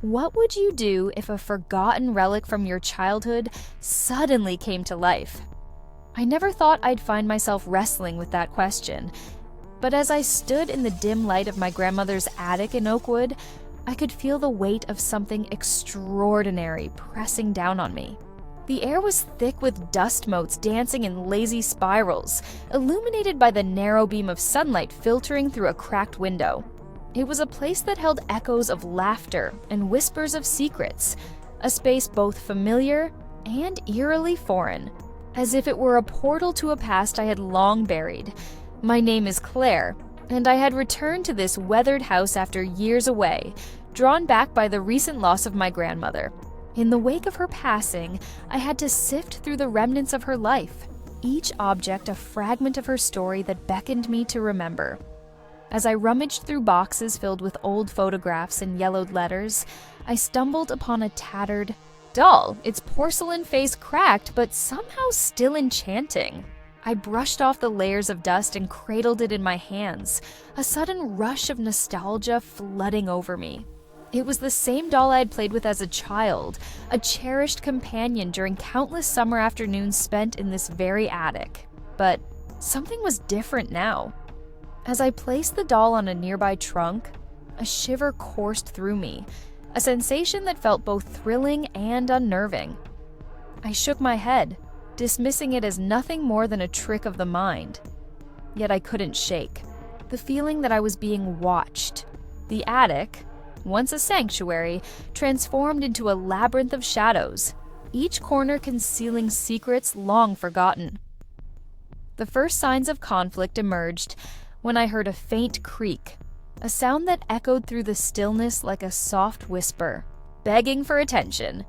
What would you do if a forgotten relic from your childhood suddenly came to life? I never thought I'd find myself wrestling with that question, but as I stood in the dim light of my grandmother's attic in Oakwood, I could feel the weight of something extraordinary pressing down on me. The air was thick with dust motes dancing in lazy spirals, illuminated by the narrow beam of sunlight filtering through a cracked window. It was a place that held echoes of laughter and whispers of secrets, a space both familiar and eerily foreign, as if it were a portal to a past I had long buried. My name is Claire, and I had returned to this weathered house after years away, drawn back by the recent loss of my grandmother. In the wake of her passing, I had to sift through the remnants of her life, each object a fragment of her story that beckoned me to remember. As I rummaged through boxes filled with old photographs and yellowed letters, I stumbled upon a tattered doll, its porcelain face cracked but somehow still enchanting. I brushed off the layers of dust and cradled it in my hands, a sudden rush of nostalgia flooding over me. It was the same doll I had played with as a child, a cherished companion during countless summer afternoons spent in this very attic. But something was different now. As I placed the doll on a nearby trunk, a shiver coursed through me, a sensation that felt both thrilling and unnerving. I shook my head, dismissing it as nothing more than a trick of the mind. Yet I couldn't shake the feeling that I was being watched. The attic, once a sanctuary, transformed into a labyrinth of shadows, each corner concealing secrets long forgotten. The first signs of conflict emerged when I heard a faint creak, a sound that echoed through the stillness like a soft whisper, begging for attention.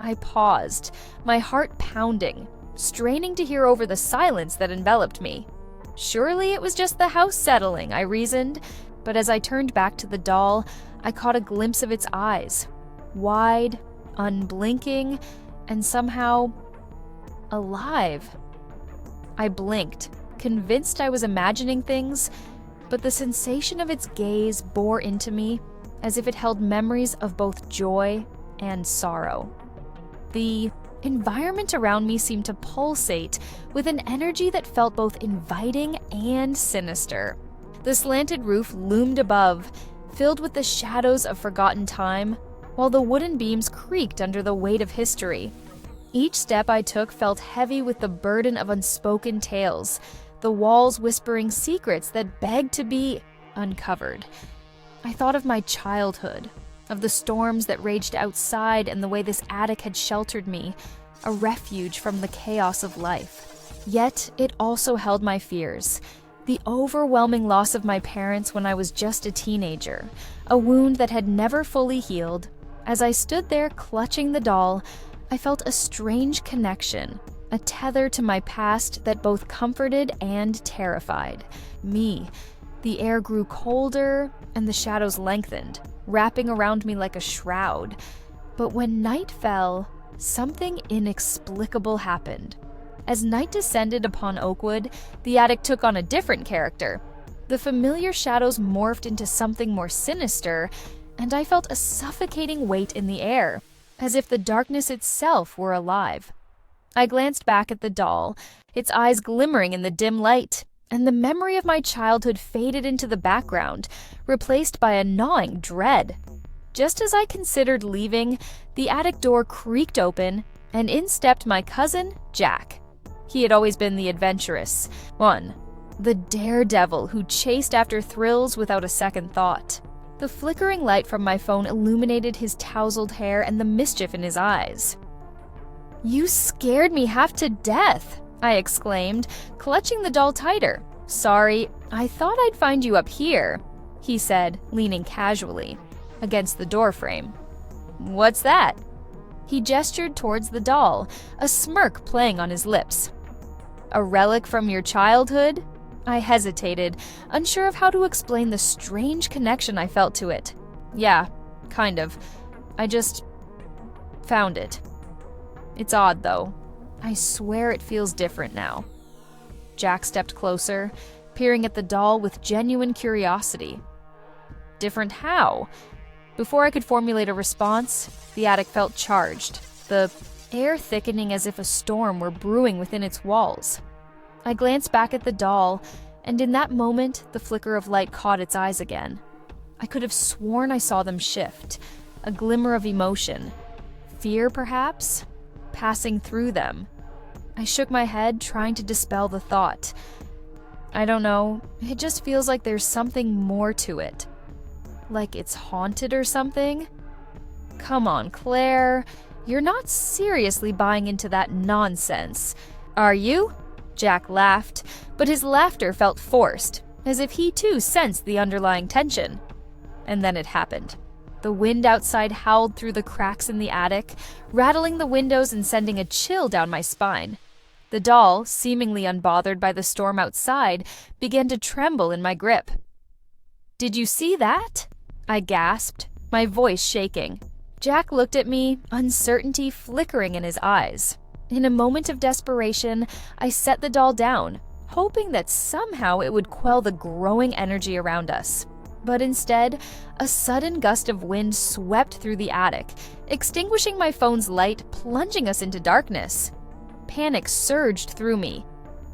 I paused, my heart pounding, straining to hear over the silence that enveloped me. Surely it was just the house settling, I reasoned, but as I turned back to the doll, I caught a glimpse of its eyes, wide, unblinking, and somehow alive. I blinked, convinced I was imagining things, but the sensation of its gaze bore into me as if it held memories of both joy and sorrow. The environment around me seemed to pulsate with an energy that felt both inviting and sinister. The slanted roof loomed above, filled with the shadows of forgotten time, while the wooden beams creaked under the weight of history. Each step I took felt heavy with the burden of unspoken tales, the walls whispering secrets that begged to be uncovered. I thought of my childhood, of the storms that raged outside and the way this attic had sheltered me, a refuge from the chaos of life. Yet it also held my fears, the overwhelming loss of my parents when I was just a teenager, a wound that had never fully healed. As I stood there clutching the doll, I felt a strange connection, a tether to my past that both comforted and terrified me. The air grew colder and the shadows lengthened, wrapping around me like a shroud. But when night fell, something inexplicable happened. As night descended upon Oakwood, the attic took on a different character. The familiar shadows morphed into something more sinister, and I felt a suffocating weight in the air, as if the darkness itself were alive. I glanced back at the doll, its eyes glimmering in the dim light, and the memory of my childhood faded into the background, replaced by a gnawing dread. Just as I considered leaving, the attic door creaked open, and in stepped my cousin, Jack. He had always been the adventurous one, the daredevil who chased after thrills without a second thought. The flickering light from my phone illuminated his tousled hair and the mischief in his eyes. "You scared me half to death," I exclaimed, clutching the doll tighter. "Sorry, I thought I'd find you up here," he said, leaning casually against the doorframe. "What's that?" He gestured towards the doll, a smirk playing on his lips. "A relic from your childhood?" I hesitated, unsure of how to explain the strange connection I felt to it. "Yeah, kind of. I just found it. It's odd, though. I swear it feels different now." Jack stepped closer, peering at the doll with genuine curiosity. "Different how?" Before I could formulate a response, the attic felt charged, the air thickening as if a storm were brewing within its walls. I glanced back at the doll, and in that moment, the flicker of light caught its eyes again. I could have sworn I saw them shift, a glimmer of emotion. Fear, perhaps, passing through them. I shook my head, trying to dispel the thought. I don't know, it just feels like there's something more to it. Like it's haunted or something? Come on, Claire. You're not seriously buying into that nonsense, are you? Jack laughed, but his laughter felt forced, as if he too sensed the underlying tension. And then it happened. The wind outside howled through the cracks in the attic, rattling the windows and sending a chill down my spine. The doll, seemingly unbothered by the storm outside, began to tremble in my grip. "Did you see that?" I gasped, my voice shaking. Jack looked at me, uncertainty flickering in his eyes. In a moment of desperation, I set the doll down, hoping that somehow it would quell the growing energy around us. But instead, a sudden gust of wind swept through the attic, extinguishing my phone's light, plunging us into darkness. Panic surged through me.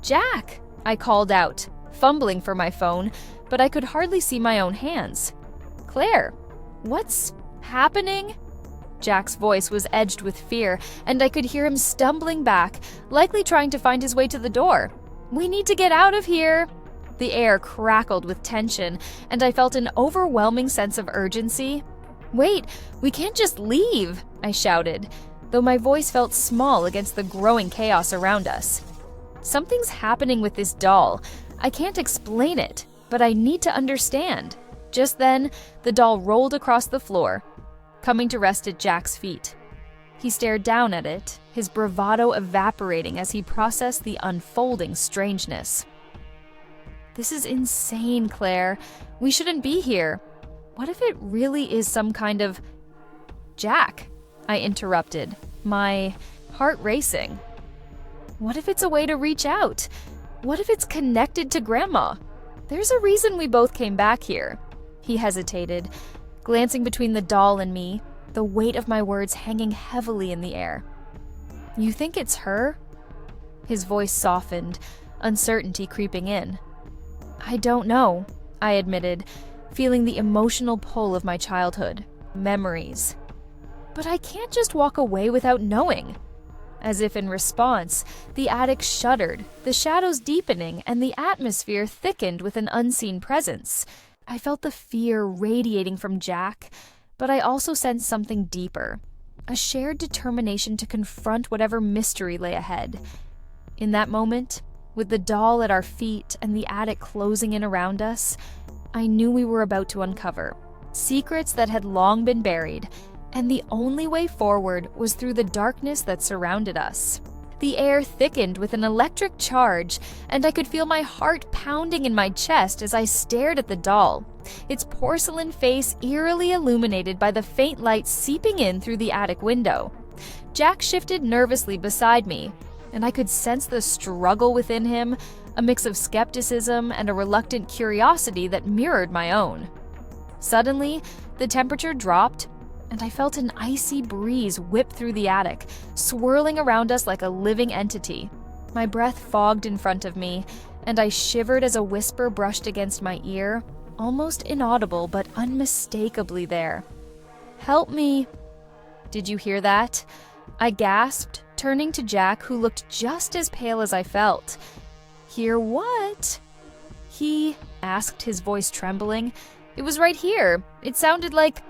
"Jack!" I called out, fumbling for my phone, but I could hardly see my own hands. "Claire, what's happening?" Jack's voice was edged with fear, and I could hear him stumbling back, likely trying to find his way to the door. "We need to get out of here!" The air crackled with tension, and I felt an overwhelming sense of urgency. "Wait, we can't just leave!" I shouted, though my voice felt small against the growing chaos around us. "Something's happening with this doll. I can't explain it, but I need to understand." Just then, the doll rolled across the floor, coming to rest at Jack's feet. He stared down at it, his bravado evaporating as he processed the unfolding strangeness. "This is insane, Claire. We shouldn't be here. What if it really is some kind of—" "Jack," I interrupted, my heart racing. "What if it's a way to reach out? What if it's connected to Grandma? There's a reason we both came back here." He hesitated, glancing between the doll and me, the weight of my words hanging heavily in the air. "You think it's her?" His voice softened, uncertainty creeping in. "I don't know," I admitted, feeling the emotional pull of my childhood, memories. "But I can't just walk away without knowing." As if in response, the attic shuddered, the shadows deepening, and the atmosphere thickened with an unseen presence. I felt the fear radiating from Jack, but I also sensed something deeper, a shared determination to confront whatever mystery lay ahead. In that moment, with the doll at our feet and the attic closing in around us, I knew we were about to uncover secrets that had long been buried, and the only way forward was through the darkness that surrounded us. The air thickened with an electric charge, and I could feel my heart pounding in my chest as I stared at the doll, its porcelain face eerily illuminated by the faint light seeping in through the attic window. Jack shifted nervously beside me, and I could sense the struggle within him, a mix of skepticism and a reluctant curiosity that mirrored my own. Suddenly, the temperature dropped, and I felt an icy breeze whip through the attic, swirling around us like a living entity. My breath fogged in front of me, and I shivered as a whisper brushed against my ear, almost inaudible but unmistakably there. "Help me!" "Did you hear that?" I gasped, turning to Jack, who looked just as pale as I felt. "Hear what?" He asked, his voice trembling. "It was right here. It sounded like—"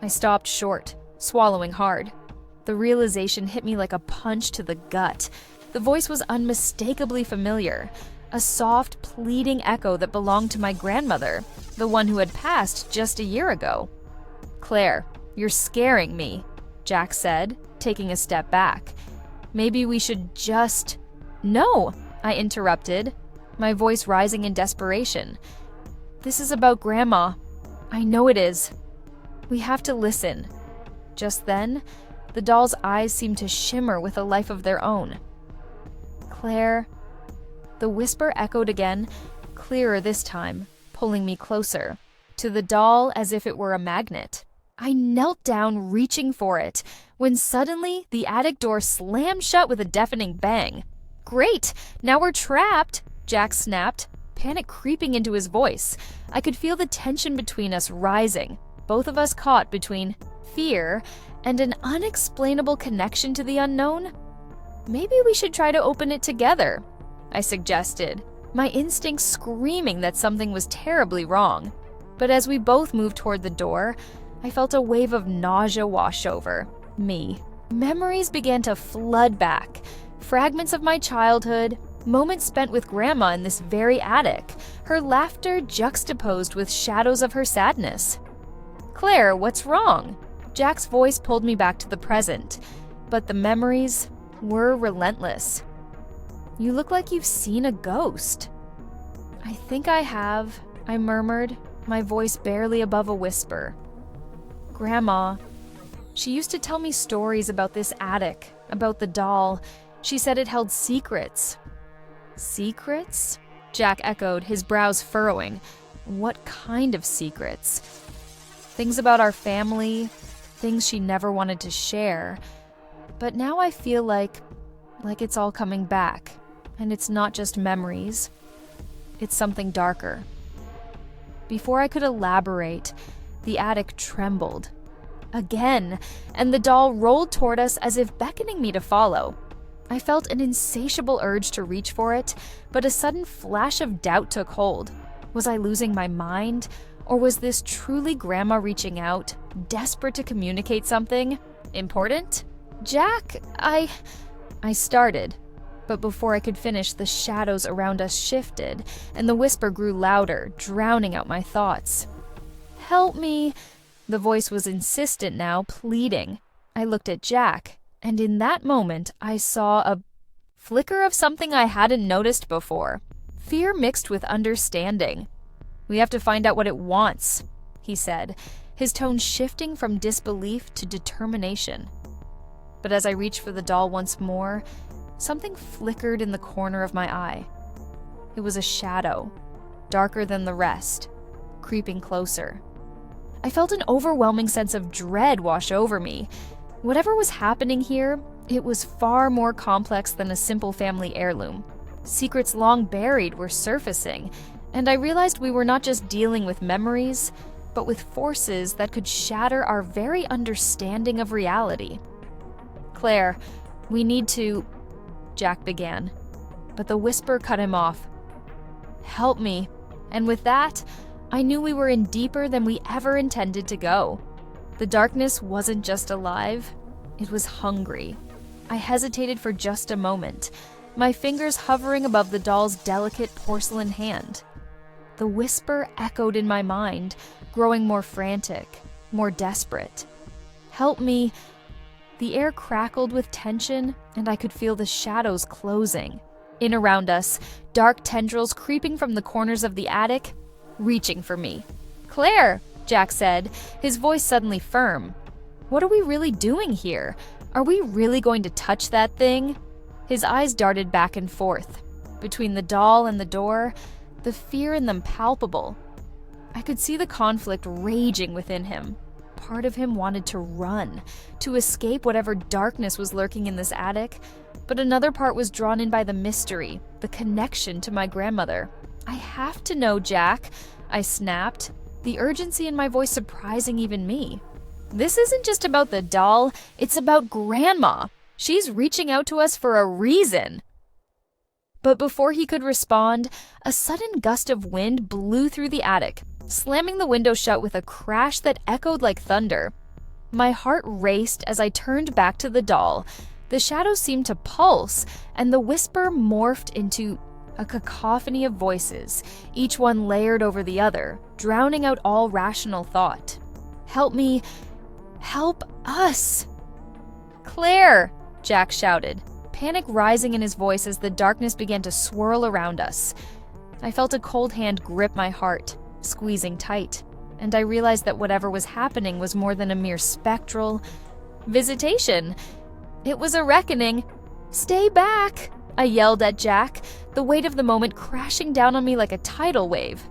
I stopped short, swallowing hard. The realization hit me like a punch to the gut. The voice was unmistakably familiar, a soft, pleading echo that belonged to my grandmother, the one who had passed just a year ago. "Claire, you're scaring me," Jack said, taking a step back. "Maybe we should just—" "No," I interrupted, my voice rising in desperation. "This is about Grandma. I know it is. We have to listen." Just then, the doll's eyes seemed to shimmer with a life of their own. "Claire," the whisper echoed again, clearer this time, pulling me closer, to the doll as if it were a magnet. I knelt down, reaching for it, when suddenly the attic door slammed shut with a deafening bang. "Great! Now we're trapped!" Jack snapped, panic creeping into his voice. I could feel the tension between us rising, both of us caught between fear and an unexplainable connection to the unknown. "Maybe we should try to open it together," I suggested, my instincts screaming that something was terribly wrong. But as we both moved toward the door, I felt a wave of nausea wash over me. Memories began to flood back. Fragments of my childhood, moments spent with Grandma in this very attic, her laughter juxtaposed with shadows of her sadness. "Claire, what's wrong?" Jack's voice pulled me back to the present, but the memories were relentless. "You look like you've seen a ghost." "I think I have," I murmured, my voice barely above a whisper. "Grandma, she used to tell me stories about this attic, about the doll. She said it held secrets." "Secrets?" Jack echoed, his brows furrowing. "What kind of secrets?" "Things about our family, things she never wanted to share. But now I feel like it's all coming back, and it's not just memories. It's something darker." Before I could elaborate, the attic trembled. Again, and the doll rolled toward us as if beckoning me to follow. I felt an insatiable urge to reach for it, but a sudden flash of doubt took hold. Was I losing my mind? Or was this truly Grandma reaching out, desperate to communicate something important? "Jack, I started, but before I could finish, the shadows around us shifted, and the whisper grew louder, drowning out my thoughts. "Help me!" The voice was insistent now, pleading. I looked at Jack, and in that moment, I saw a flicker of something I hadn't noticed before. Fear mixed with understanding. "We have to find out what it wants," he said, his tone shifting from disbelief to determination. But as I reached for the doll once more, something flickered in the corner of my eye. It was a shadow, darker than the rest, creeping closer. I felt an overwhelming sense of dread wash over me. Whatever was happening here, it was far more complex than a simple family heirloom. Secrets long buried were surfacing, and I realized we were not just dealing with memories, but with forces that could shatter our very understanding of reality. "Claire, we need to," Jack began, but the whisper cut him off. "Help me." And with that, I knew we were in deeper than we ever intended to go. The darkness wasn't just alive, it was hungry. I hesitated for just a moment, my fingers hovering above the doll's delicate porcelain hand. The whisper echoed in my mind, growing more frantic, more desperate. "Help me." The air crackled with tension, and I could feel the shadows closing. In around us, dark tendrils creeping from the corners of the attic, reaching for me. "Claire," Jack said, his voice suddenly firm. "What are we really doing here? Are we really going to touch that thing?" His eyes darted back and forth. Between the doll and the door, the fear in them palpable. I could see the conflict raging within him. Part of him wanted to run, to escape whatever darkness was lurking in this attic, but another part was drawn in by the mystery, the connection to my grandmother. "I have to know, Jack," I snapped, the urgency in my voice surprising even me. "This isn't just about the doll, it's about Grandma. She's reaching out to us for a reason." But before he could respond, a sudden gust of wind blew through the attic, slamming the window shut with a crash that echoed like thunder. My heart raced as I turned back to the doll. The shadows seemed to pulse, and the whisper morphed into a cacophony of voices, each one layered over the other, drowning out all rational thought. "Help me! Help us!" "Claire!" Jack shouted, panic rising in his voice as the darkness began to swirl around us. I felt a cold hand grip my heart, squeezing tight, and I realized that whatever was happening was more than a mere spectral visitation. It was a reckoning. "Stay back!" I yelled at Jack, the weight of the moment crashing down on me like a tidal wave.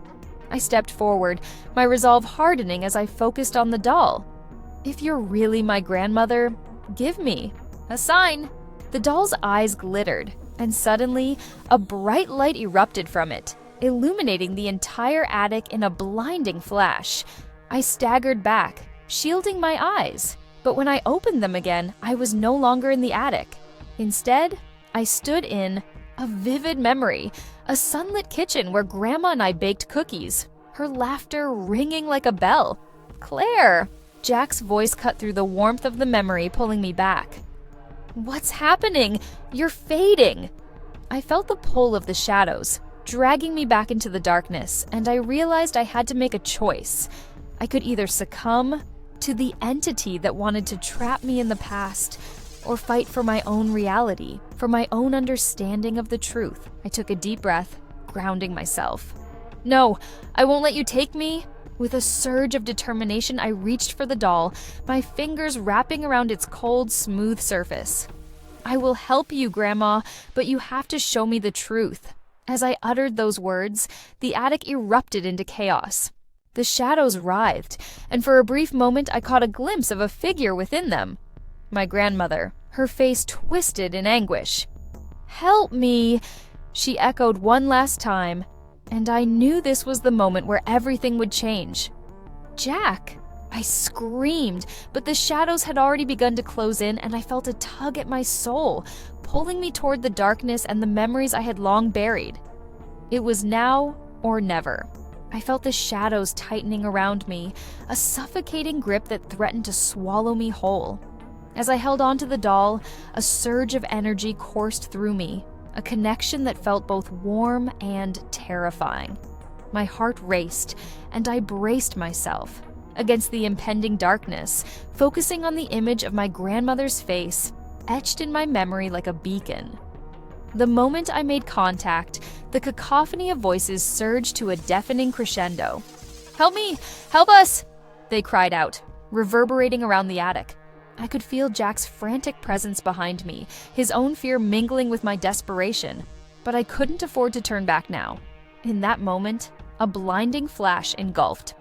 I stepped forward, my resolve hardening as I focused on the doll. If you're really my grandmother, give me a sign." The doll's eyes glittered, and suddenly, a bright light erupted from it, illuminating the entire attic in a blinding flash. I staggered back, shielding my eyes, but when I opened them again, I was no longer in the attic. Instead, I stood in a vivid memory, a sunlit kitchen where Grandma and I baked cookies, her laughter ringing like a bell. "Claire!" Jack's voice cut through the warmth of the memory, pulling me back. "What's happening? You're fading!" I felt the pull of the shadows, dragging me back into the darkness, and I realized I had to make a choice. I could either succumb to the entity that wanted to trap me in the past, or fight for my own reality, for my own understanding of the truth. I took a deep breath, grounding myself. "No, I won't let you take me." With a surge of determination, I reached for the doll, my fingers wrapping around its cold, smooth surface. "I will help you, Grandma, but you have to show me the truth." As I uttered those words, the attic erupted into chaos. The shadows writhed, and for a brief moment I caught a glimpse of a figure within them. My grandmother, her face twisted in anguish. "Help me," she echoed one last time, and I knew this was the moment where everything would change. "Jack!" I screamed, but the shadows had already begun to close in, and I felt a tug at my soul, pulling me toward the darkness and the memories I had long buried. It was now or never. I felt the shadows tightening around me, a suffocating grip that threatened to swallow me whole. As I held onto the doll, a surge of energy coursed through me, a connection that felt both warm and terrifying. My heart raced, and I braced myself against the impending darkness, focusing on the image of my grandmother's face, etched in my memory like a beacon. The moment I made contact, the cacophony of voices surged to a deafening crescendo. "Help me! Help us!" they cried out, reverberating around the attic. I could feel Jack's frantic presence behind me, his own fear mingling with my desperation, but I couldn't afford to turn back now. In that moment, a blinding flash engulfed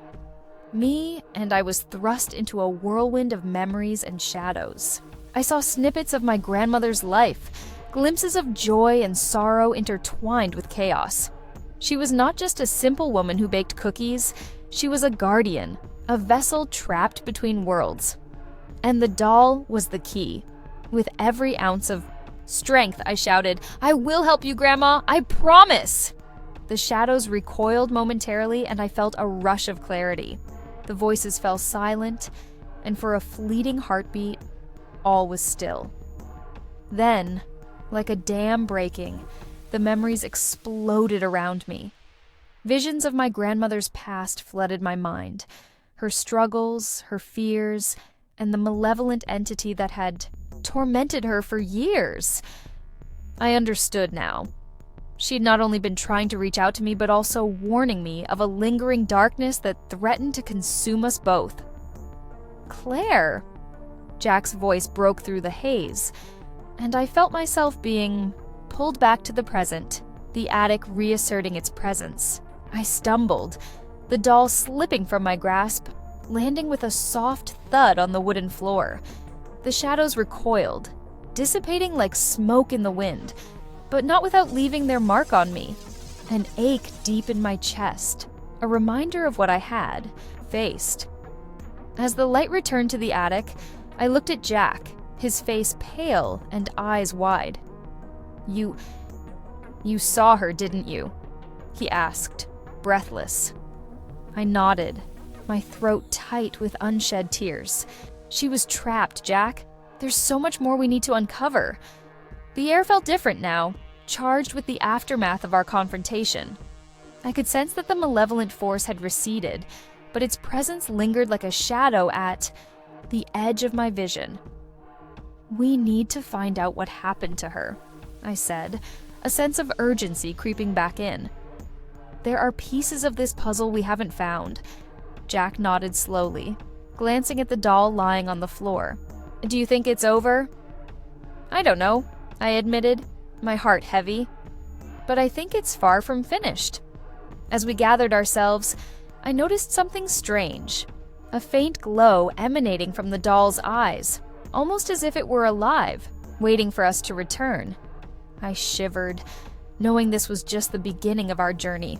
me, and I was thrust into a whirlwind of memories and shadows. I saw snippets of my grandmother's life, glimpses of joy and sorrow intertwined with chaos. She was not just a simple woman who baked cookies, she was a guardian, a vessel trapped between worlds. And the doll was the key. With every ounce of strength, I shouted, "I will help you, Grandma! I promise!" The shadows recoiled momentarily, and I felt a rush of clarity. The voices fell silent, and for a fleeting heartbeat, all was still. Then, like a dam breaking, the memories exploded around me. Visions of my grandmother's past flooded my mind, her struggles, her fears, and the malevolent entity that had tormented her for years. I understood now. She had not only been trying to reach out to me, but also warning me of a lingering darkness that threatened to consume us both. "Claire!" Jack's voice broke through the haze, and I felt myself being pulled back to the present, the attic reasserting its presence. I stumbled, the doll slipping from my grasp, landing with a soft thud on the wooden floor. The shadows recoiled, dissipating like smoke in the wind, but not without leaving their mark on me. An ache deep in my chest, a reminder of what I had faced. As the light returned to the attic, I looked at Jack, his face pale and eyes wide. You saw her, didn't you?" he asked, breathless. I nodded, my throat tight with unshed tears. "She was trapped, Jack. There's so much more we need to uncover." The air felt different now, charged with the aftermath of our confrontation. I could sense that the malevolent force had receded, but its presence lingered like a shadow at the edge of my vision. "We need to find out what happened to her," I said, a sense of urgency creeping back in. "There are pieces of this puzzle we haven't found." Jack nodded slowly, glancing at the doll lying on the floor. "Do you think it's over?" "I don't know," I admitted, my heart heavy. "But I think it's far from finished." As we gathered ourselves, I noticed something strange. a faint glow emanating from the doll's eyes, almost as if it were alive, waiting for us to return. I shivered, knowing this was just the beginning of our journey.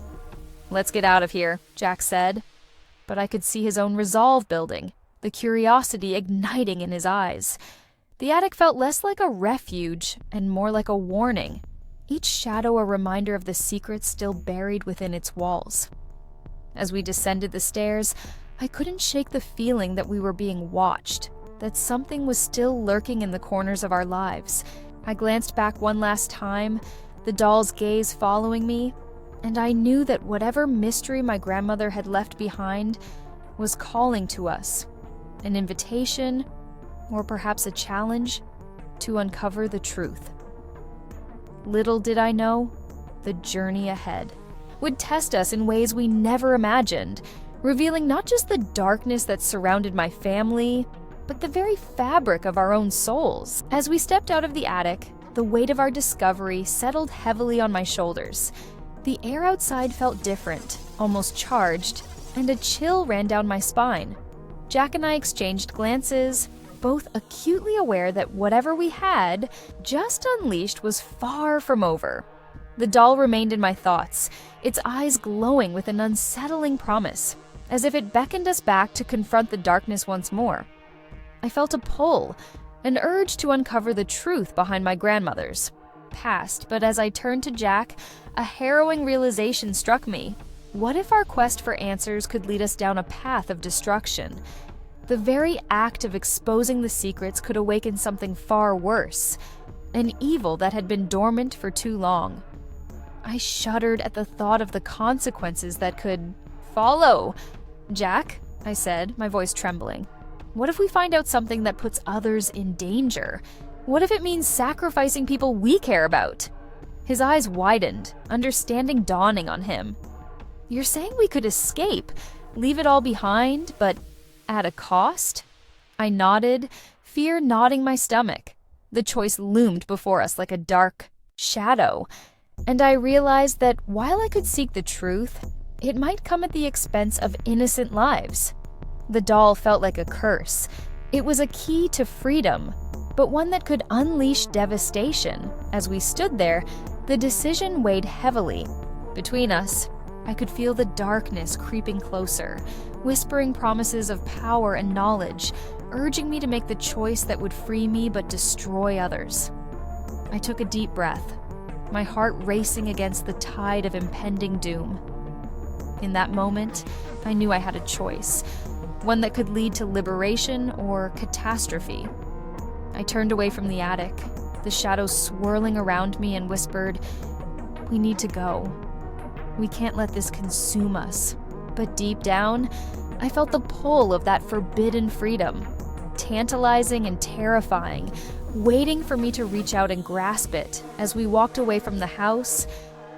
"Let's get out of here," Jack said. But I could see his own resolve building, the curiosity igniting in his eyes. The attic felt less like a refuge and more like a warning, each shadow a reminder of the secrets still buried within its walls. As we descended the stairs, I couldn't shake the feeling that we were being watched, that something was still lurking in the corners of our lives. I glanced back one last time, the doll's gaze following me, and I knew that whatever mystery my grandmother had left behind was calling to us, an invitation, or perhaps a challenge, to uncover the truth. Little did I know, the journey ahead would test us in ways we never imagined, revealing not just the darkness that surrounded my family, but the very fabric of our own souls. As we stepped out of the attic, the weight of our discovery settled heavily on my shoulders. The air outside felt different, almost charged, and a chill ran down my spine. Jack and I exchanged glances, both acutely aware that whatever we had just unleashed was far from over. The doll remained in my thoughts, its eyes glowing with an unsettling promise, as if it beckoned us back to confront the darkness once more. I felt a pull, an urge to uncover the truth behind my grandmother's past, but as I turned to Jack, a harrowing realization struck me. What if our quest for answers could lead us down a path of destruction? The very act of exposing the secrets could awaken something far worse, an evil that had been dormant for too long. I shuddered at the thought of the consequences that could follow. "Jack," I said, my voice trembling, "what if we find out something that puts others in danger? What if it means sacrificing people we care about?" His eyes widened, understanding dawning on him. "You're saying we could escape, leave it all behind, but at a cost?" I nodded, fear knotting my stomach. The choice loomed before us like a dark shadow, and I realized that while I could seek the truth, it might come at the expense of innocent lives. The doll felt like a curse. It was a key to freedom, but one that could unleash devastation. As we stood there, the decision weighed heavily. Between us, I could feel the darkness creeping closer, whispering promises of power and knowledge, urging me to make the choice that would free me but destroy others. I took a deep breath, my heart racing against the tide of impending doom. In that moment, I knew I had a choice, one that could lead to liberation or catastrophe. I turned away from the attic, the shadows swirling around me, and whispered, "We need to go. We can't let this consume us." But deep down, I felt the pull of that forbidden freedom, tantalizing and terrifying, waiting for me to reach out and grasp it. As we walked away from the house,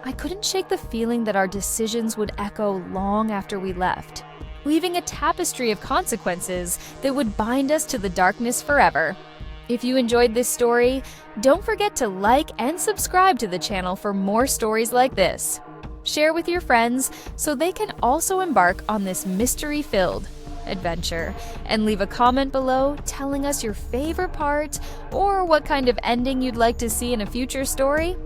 I couldn't shake the feeling that our decisions would echo long after we left, leaving a tapestry of consequences that would bind us to the darkness forever. If you enjoyed this story, don't forget to like and subscribe to the channel for more stories like this. Share with your friends so they can also embark on this mystery-filled adventure, and leave a comment below telling us your favorite part or what kind of ending you'd like to see in a future story.